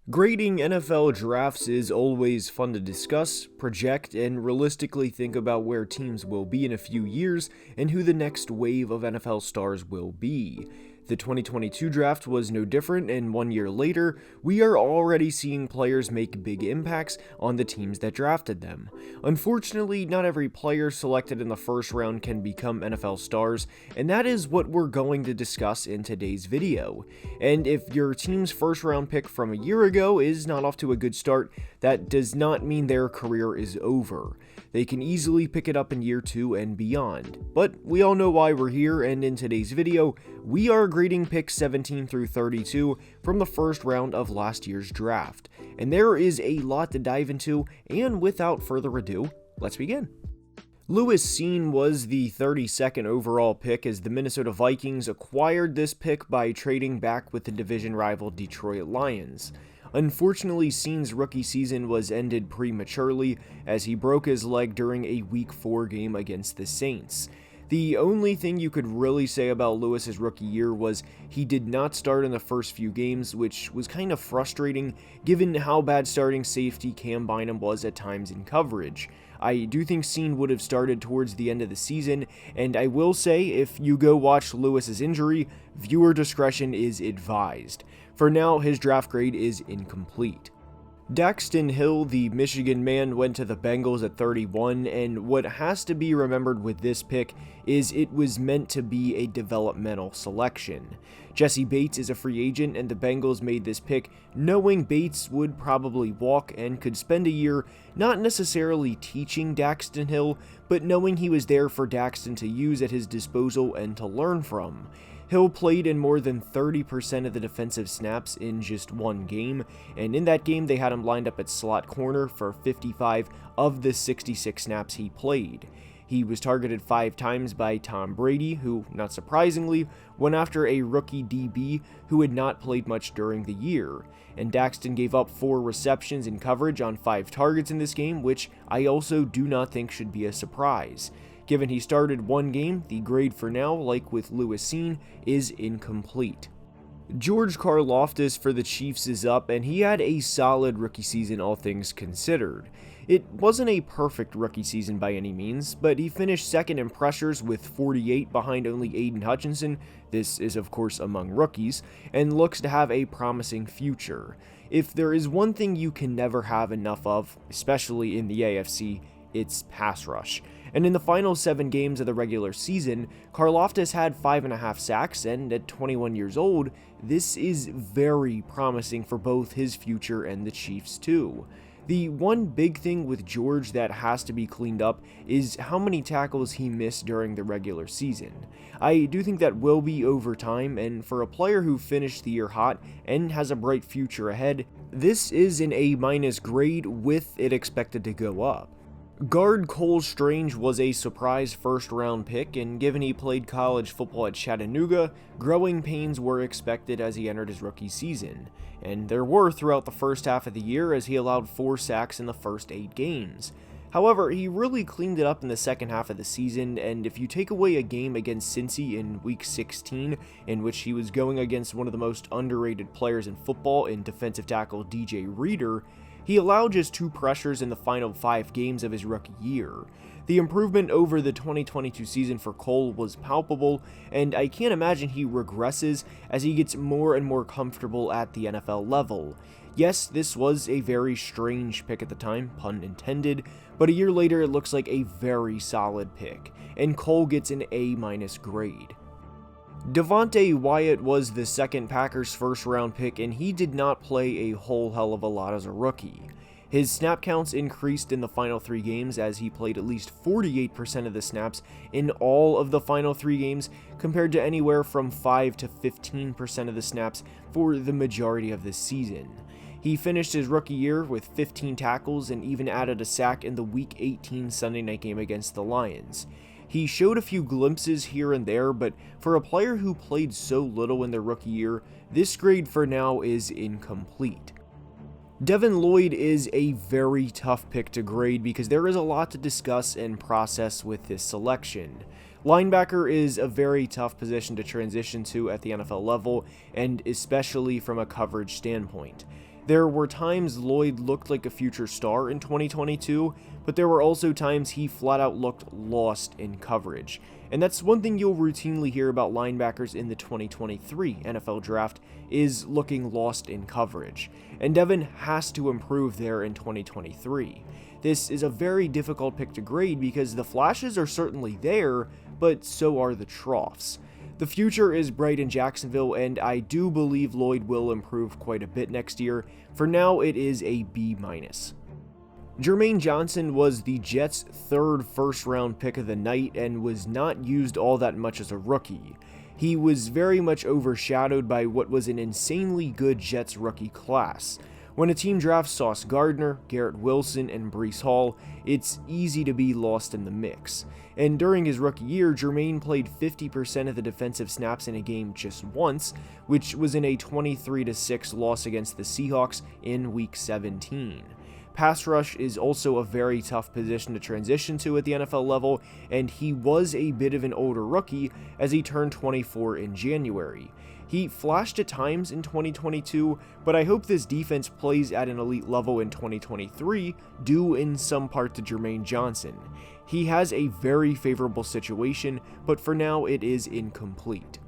Grading NFL drafts is always fun to discuss, project, and realistically think about where teams will be in a few years and who the next wave of NFL stars will be. The 2022 draft was no different, and 1 year later, we are already seeing players make big impacts on the teams that drafted them. Unfortunately, not every player selected in the first round can become NFL stars, and that is what we're going to discuss in today's video. And if your team's first round pick from a year ago is not off to a good start, that does not mean their career is over. They can easily pick it up in year 2 and beyond. But we all know why we're here, and in today's video, we are grading picks 17 through 32 from the first round of last year's draft. And there is a lot to dive into, and without further ado, let's begin. Cine was the 32nd overall pick as the Minnesota Vikings acquired this pick by trading back with the division rival Detroit Lions. Unfortunately, Cine's rookie season was ended prematurely as he broke his leg during a Week 4 game against the Saints. The only thing you could really say about Lewis's rookie year was he did not start in the first few games, which was kind of frustrating given how bad starting safety Cam Bynum was at times in coverage. I do think Cine would have started towards the end of the season, and I will say if you go watch Lewis's injury, viewer discretion is advised. For now, his draft grade is incomplete. Daxton Hill, the Michigan man, went to the Bengals at 31, and what has to be remembered with this pick is it was meant to be a developmental selection. Jesse Bates is a free agent, and the Bengals made this pick knowing Bates would probably walk and could spend a year not necessarily teaching Daxton Hill, but knowing he was there for Daxton to use at his disposal and to learn from. Hill played in more than 30% of the defensive snaps in just one game, and in that game they had him lined up at slot corner for 55 of the 66 snaps he played. He was targeted 5 times by Tom Brady, who, not surprisingly, went after a rookie DB who had not played much during the year, and Daxton gave up 4 receptions in coverage on 5 targets in this game, which I also do not think should be a surprise. Given he started 1 game, the grade for now, like with Cine, is incomplete. George Karlaftis for the Chiefs is up, and he had a solid rookie season all things considered. It wasn't a perfect rookie season by any means, but he finished second in pressures with 48 behind only Aiden Hutchinson, this is of course among rookies, and looks to have a promising future. If there is one thing you can never have enough of, especially in the AFC, it's pass rush. And in the final 7 games of the regular season, Karlaftis had 5.5 sacks, and at 21 years old, this is very promising for both his future and the Chiefs too. The one big thing with George that has to be cleaned up is how many tackles he missed during the regular season. I do think that will be over time, and for a player who finished the year hot and has a bright future ahead, this is an A- grade with it expected to go up. Guard Cole Strange was a surprise first-round pick, and given he played college football at Chattanooga, growing pains were expected as he entered his rookie season, and there were throughout the first half of the year as he allowed 4 sacks in the first 8 games. However, he really cleaned it up in the second half of the season, and if you take away a game against Cincy in Week 16, in which he was going against one of the most underrated players in football in defensive tackle DJ Reader, he allowed just 2 pressures in the final 5 games of his rookie year. The improvement over the 2022 season for Cole was palpable, and I can't imagine he regresses as he gets more and more comfortable at the NFL level. Yes, this was a very strange pick at the time, pun intended, but a year later it looks like a very solid pick, and Cole gets an A- grade. Devonte Wyatt was the second Packers first-round pick, and he did not play a whole hell of a lot as a rookie. His snap counts increased in the final 3 games as he played at least 48% of the snaps in all of the final 3 games, compared to anywhere from 5 to 15% of the snaps for the majority of the season. He finished his rookie year with 15 tackles and even added a sack in the Week 18 Sunday night game against the Lions. He showed a few glimpses here and there, but for a player who played so little in their rookie year, this grade for now is incomplete. Devin Lloyd is a very tough pick to grade because there is a lot to discuss and process with this selection. Linebacker is a very tough position to transition to at the NFL level, and especially from a coverage standpoint. There were times Lloyd looked like a future star in 2022, but there were also times he flat out looked lost in coverage. And that's one thing you'll routinely hear about linebackers in the 2023 NFL Draft, is looking lost in coverage. And Devin has to improve there in 2023. This is a very difficult pick to grade because the flashes are certainly there, but so are the troughs. The future is bright in Jacksonville, and I do believe Lloyd will improve quite a bit next year. For now, it is a B-. Jermaine Johnson was the Jets' third first-round pick of the night and was not used all that much as a rookie. He was very much overshadowed by what was an insanely good Jets rookie class. When a team drafts Sauce Gardner, Garrett Wilson, and Breece Hall, it's easy to be lost in the mix. And during his rookie year, Jermaine played 50% of the defensive snaps in a game just once, which was in a 23-6 loss against the Seahawks in Week 17. Pass rush is also a very tough position to transition to at the NFL level, and he was a bit of an older rookie as he turned 24 in January. He flashed at times in 2022, but I hope this defense plays at an elite level in 2023, due in some part to Jermaine Johnson. He has a very favorable situation, but for now it is incomplete.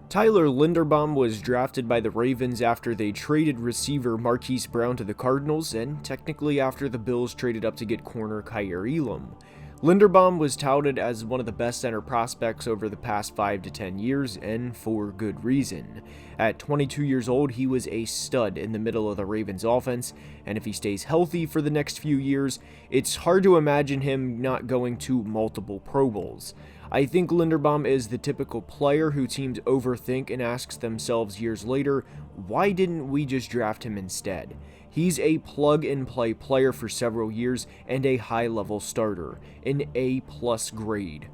Tyler Linderbaum was drafted by the Ravens after they traded receiver Marquise Brown to the Cardinals, and technically after the Bills traded up to get corner Kaiir Elam. Linderbaum was touted as one of the best center prospects over the past 5 to 10 years, and for good reason. At 22 years old, he was a stud in the middle of the Ravens offense, and if he stays healthy for the next few years, it's hard to imagine him not going to multiple Pro Bowls. I think Linderbaum is the typical player who teams overthink and asks themselves years later, why didn't we just draft him instead? He's a plug-and-play player for several years and a high-level starter, an A+ grade.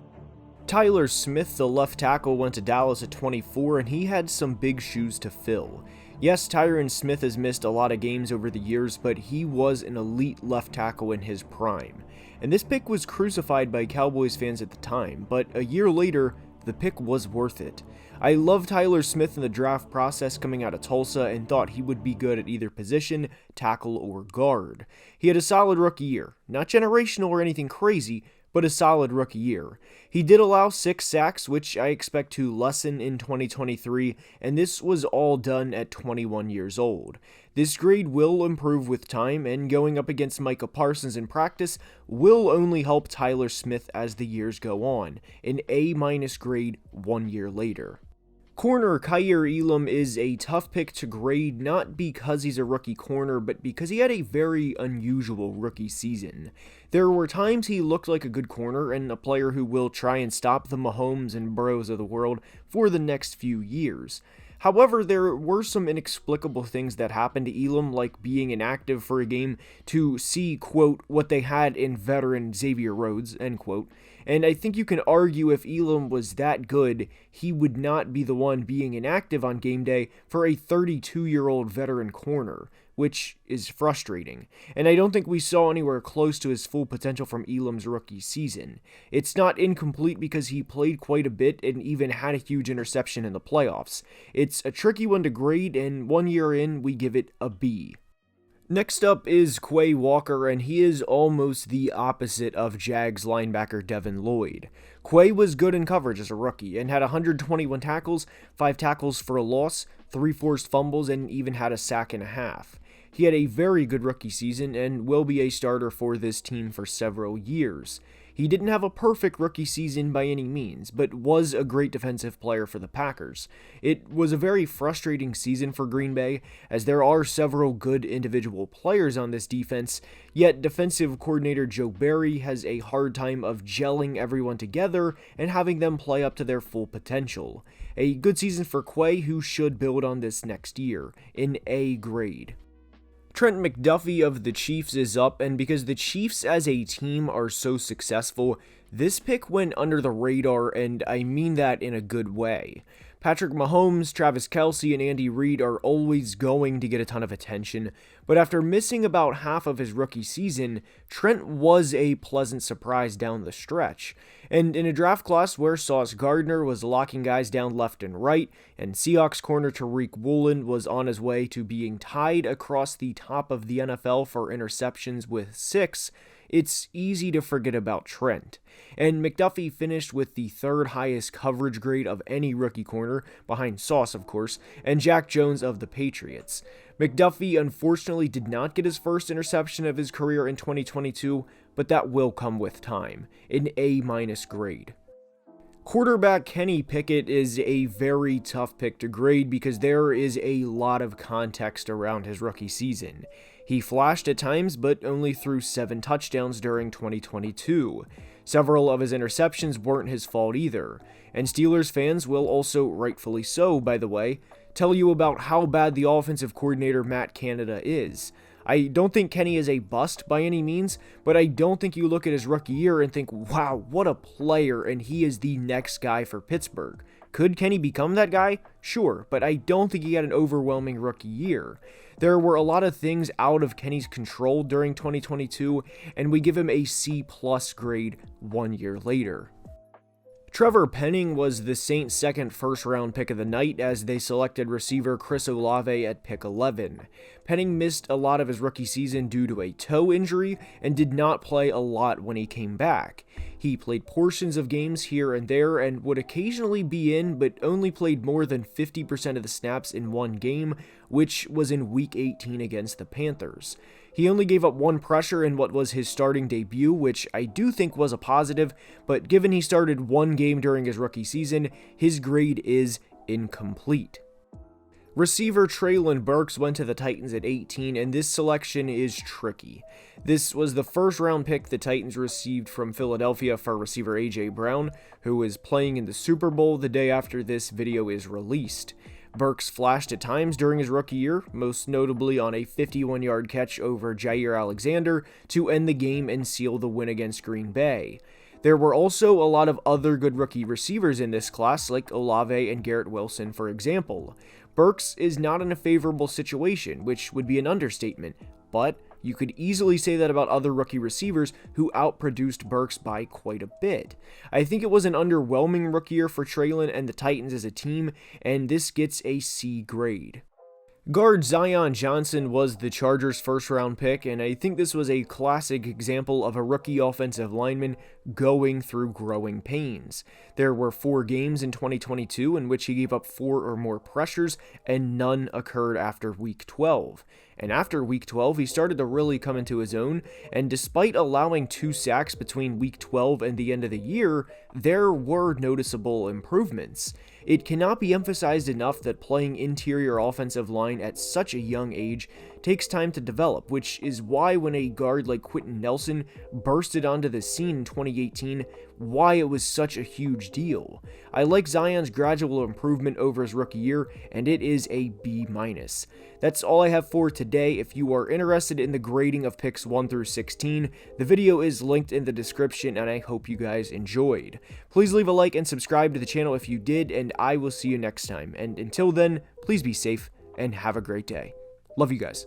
Tyler Smith, the left tackle, went to Dallas at 24, and he had some big shoes to fill. Yes, Tyron Smith has missed a lot of games over the years, but he was an elite left tackle in his prime. And this pick was crucified by Cowboys fans at the time, but a year later, the pick was worth it. I loved Tyler Smith in the draft process coming out of Tulsa and thought he would be good at either position, tackle, or guard. He had a solid rookie year, not generational or anything crazy, but a solid rookie year. He did allow 6 sacks, which I expect to lessen in 2023, and this was all done at 21 years old. This grade will improve with time, and going up against Micah Parsons in practice will only help Tyler Smith as the years go on, an A- grade 1 year later. Corner Kaiir Elam is a tough pick to grade, not because he's a rookie corner, but because he had a very unusual rookie season. There were times he looked like a good corner and a player who will try and stop the Mahomes and Burrows of the world for the next few years. However, there were some inexplicable things that happened to Elam, like being inactive for a game to see, quote, what they had in veteran Xavier Rhodes, end quote. And I think you can argue if Elam was that good, he would not be the one being inactive on game day for a 32-year-old veteran corner, which is frustrating. And I don't think we saw anywhere close to his full potential from Elam's rookie season. It's not incomplete because he played quite a bit and even had a huge interception in the playoffs. It's a tricky one to grade, and 1 year in, we give it a B. Next up is Quay Walker, and he is almost the opposite of Jags linebacker Devin Lloyd. Quay was good in coverage as a rookie and had 121 tackles, 5 tackles for a loss, 3 forced fumbles, and even had a sack and a half. He had a very good rookie season and will be a starter for this team for several years. He didn't have a perfect rookie season by any means, but was a great defensive player for the Packers. It was a very frustrating season for Green Bay, as there are several good individual players on this defense, yet defensive coordinator Joe Barry has a hard time of gelling everyone together and having them play up to their full potential. A good season for Quay, who should build on this next year, in A grade. Trent McDuffie of the Chiefs is up, and because the Chiefs as a team are so successful, this pick went under the radar, and I mean that in a good way. Patrick Mahomes, Travis Kelce, and Andy Reid are always going to get a ton of attention, but after missing about half of his rookie season, Trent was a pleasant surprise down the stretch. And in a draft class where Sauce Gardner was locking guys down left and right, and Seahawks corner Tariq Woolen was on his way to being tied across the top of the NFL for interceptions with 6, it's easy to forget about Trent. And McDuffie finished with the 3rd highest coverage grade of any rookie corner, behind Sauce of course, and Jack Jones of the Patriots. McDuffie unfortunately did not get his first interception of his career in 2022, but that will come with time, an A- grade. Quarterback Kenny Pickett is a very tough pick to grade because there is a lot of context around his rookie season. He flashed at times, but only threw 7 touchdowns during 2022. Several of his interceptions weren't his fault either, and Steelers fans will also, rightfully so by the way, tell you about how bad the offensive coordinator Matt Canada is. I don't think Kenny is a bust by any means, but I don't think you look at his rookie year and think, wow, what a player, and he is the next guy for Pittsburgh. Could Kenny become that guy? Sure, but I don't think he had an overwhelming rookie year. There were a lot of things out of Kenny's control during 2022, and we give him a C+ grade 1 year later. Trevor Penning was the Saints' second first-round pick of the night as they selected receiver Chris Olave at pick 11. Penning missed a lot of his rookie season due to a toe injury and did not play a lot when he came back. He played portions of games here and there and would occasionally be in, but only played more than 50% of the snaps in one game, which was in Week 18 against the Panthers. He only gave up 1 pressure in what was his starting debut, which I do think was a positive, but given he started 1 game during his rookie season, his grade is incomplete. Receiver Treylon Burks went to the Titans at 18, and this selection is tricky. This was the first-round pick the Titans received from Philadelphia for receiver A.J. Brown, who is playing in the Super Bowl the day after this video is released. Burks flashed at times during his rookie year, most notably on a 51-yard catch over Jair Alexander to end the game and seal the win against Green Bay. There were also a lot of other good rookie receivers in this class, like Olave and Garrett Wilson, for example. Burks is not in a favorable situation, which would be an understatement, but you could easily say that about other rookie receivers who outproduced Burks by quite a bit. I think it was an underwhelming rookie year for Treylon and the Titans as a team, and this gets a C grade. Guard Zion Johnson was the Chargers' first-round pick, and I think this was a classic example of a rookie offensive lineman going through growing pains. There were 4 games in 2022 in which he gave up 4 or more pressures, and none occurred after Week 12. And after Week 12, he started to really come into his own, and despite allowing 2 sacks between Week 12 and the end of the year, there were noticeable improvements. It cannot be emphasized enough that playing interior offensive line at such a young age takes time to develop, which is why when a guard like Quentin Nelson bursted onto the scene in 2018, why it was such a huge deal. I like Zion's gradual improvement over his rookie year, and it is a B-. That's all I have for today. If you are interested in the grading of picks 1 through 16, the video is linked in the description, and I hope you guys enjoyed. Please leave a like and subscribe to the channel if you did, and I will see you next time. And until then, please be safe and have a great day. Love you guys.